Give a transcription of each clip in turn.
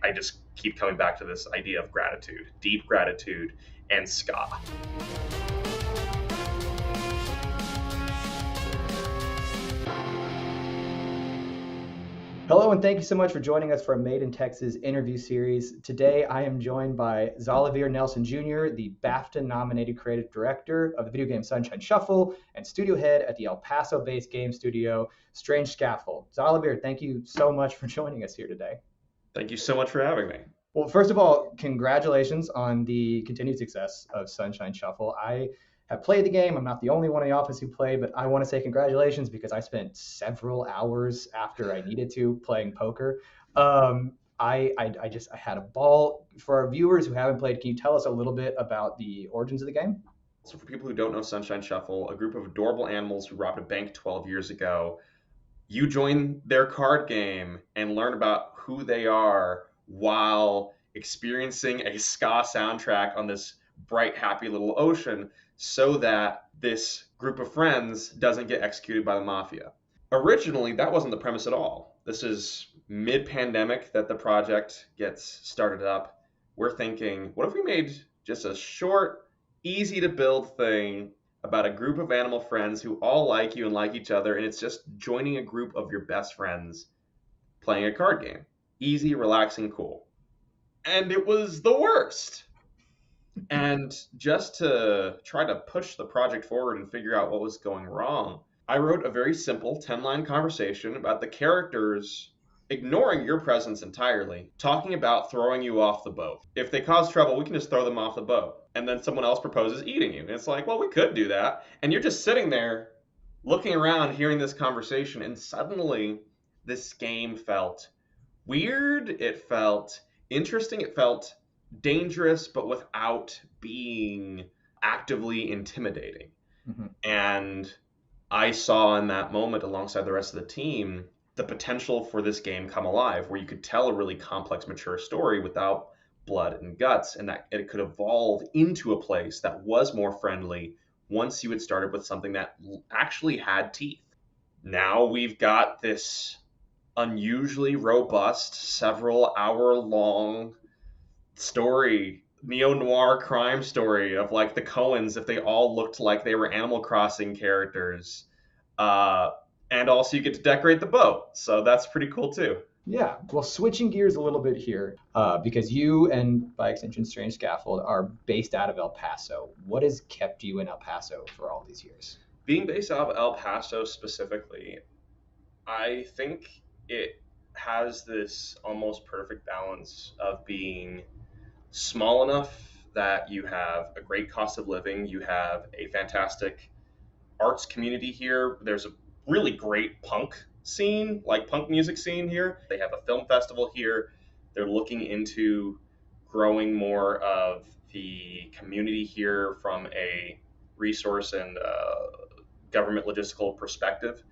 I just keep coming back to this idea of gratitude, deep gratitude, and ska. Hello, and thank you so much for joining us for our Made in Texas interview series. Today, I am joined by Xalavier Nelson Jr., the BAFTA-nominated creative director of the video game Sunshine Shuffle and studio head at the El Paso-based game studio Strange Scaffold. Xalavier, thank you so much for joining us here today. Thank you so much for having me. Well, first of all, congratulations on the continued success of Sunshine Shuffle. I have played the game. I'm not the only one in the office who played, but I want to say congratulations because I spent several hours after I needed to playing poker. I had a ball. For our viewers who haven't played, can you tell us a little bit about the origins of the game? So, for people who don't know Sunshine Shuffle, a group of adorable animals who robbed a bank 12 years ago, you join their card game and learn about who they are while experiencing a ska soundtrack on this bright, happy little ocean so that this group of friends doesn't get executed by the mafia. Originally, that wasn't the premise at all. This is mid-pandemic that the project gets started up. We're thinking, what if we made just a short, easy to build thing about a group of animal friends who all like you and like each other, and it's just joining a group of your best friends playing a card game. Easy, relaxing, cool. And it was the worst. And just to try to push the project forward and figure out what was going wrong, I wrote a very simple 10-line conversation about the characters ignoring your presence entirely, talking about throwing you off the boat. If they cause trouble, we can just throw them off the boat. And then someone else proposes eating you. And it's like, well, we could do that. And you're just sitting there looking around, hearing this conversation, and suddenly this game felt weird. It felt interesting. It felt dangerous, but without being actively intimidating. Mm-hmm. And I saw in that moment, alongside the rest of the team, the potential for this game come alive, where you could tell a really complex, mature story without blood and guts, and that it could evolve into a place that was more friendly once you had started with something that actually had teeth. Now we've got this unusually robust, several hour long story, neo-noir crime story of like the Coens if they all looked like they were Animal Crossing characters. And also you get to decorate the boat. So that's pretty cool too. Yeah, well, switching gears a little bit here, because you and by extension Strange Scaffold are based out of El Paso. What has kept you in El Paso for all these years? Being based out of El Paso specifically, I think it has this almost perfect balance of being small enough that you have a great cost of living, you have a fantastic arts community here. There's a really great punk scene, like punk music scene here. They have a film festival here. They're looking into growing more of the community here from a resource and government logistical perspective.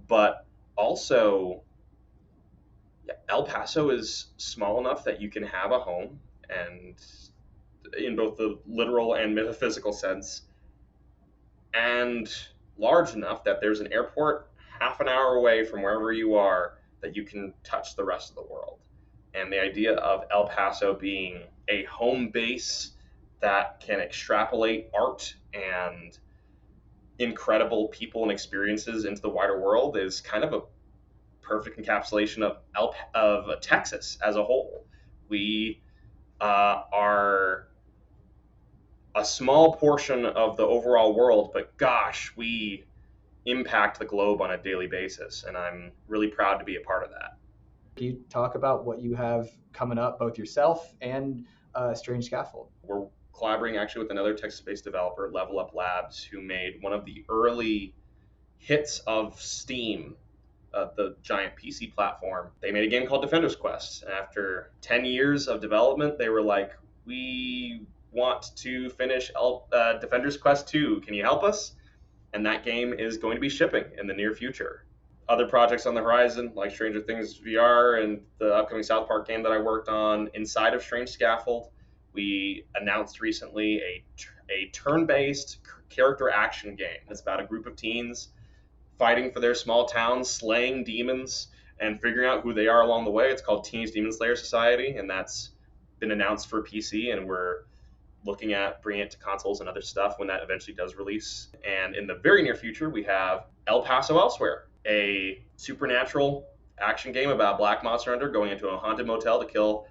But also, El Paso is small enough that you can have a home, and in both the literal and metaphysical sense, and large enough that there's an airport half an hour away from wherever you are that you can touch the rest of the world. And the idea of El Paso being a home base that can extrapolate art and incredible people and experiences into the wider world is kind of a perfect encapsulation of Texas as a whole. We are a small portion of the overall world, but gosh, we impact the globe on a daily basis, and I'm really proud to be a part of that. Can you talk about what you have coming up, both yourself and Strange Scaffold? We're collaborating actually with another Texas-based developer, Level Up Labs, who made one of the early hits of Steam, the giant PC platform. They made a game called Defender's Quest. And after 10 years of development, they were like, we want to finish Defender's Quest 2. Can you help us? And that game is going to be shipping in the near future. Other projects on the horizon, like Stranger Things VR and the upcoming South Park game that I worked on inside of Strange Scaffold. We announced recently a turn-based character action game. It's about a group of teens fighting for their small towns, slaying demons, and figuring out who they are along the way. It's called Teenage Demon Slayer Society, and that's been announced for PC, and we're looking at bringing it to consoles and other stuff when that eventually does release. And in the very near future, we have El Paso Elsewhere, a supernatural action game about a black monster hunter going into a haunted motel to kill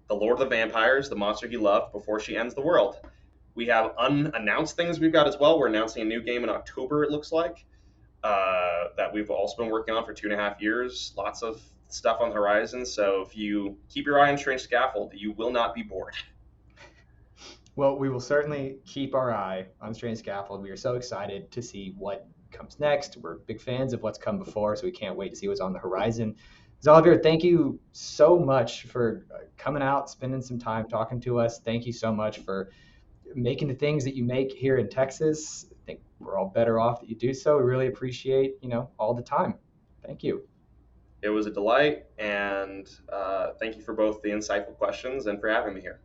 the Lord of the Vampires, the monster he loved, before she ends the world. We have unannounced things we've got as well. We're announcing a new game in October, it looks like, that we've also been working on for 2.5 years. Lots of stuff on the horizon. So if you keep your eye on Strange Scaffold, you will not be bored. Well, we will certainly keep our eye on Strange Scaffold. We are so excited to see what comes next. We're big fans of what's come before, so we can't wait to see what's on the horizon. Xalavier, thank you so much for coming out, spending some time talking to us. Thank you so much for making the things that you make here in Texas. I think we're all better off that you do so. We really appreciate, all the time. Thank you. It was a delight, and thank you for both the insightful questions and for having me here.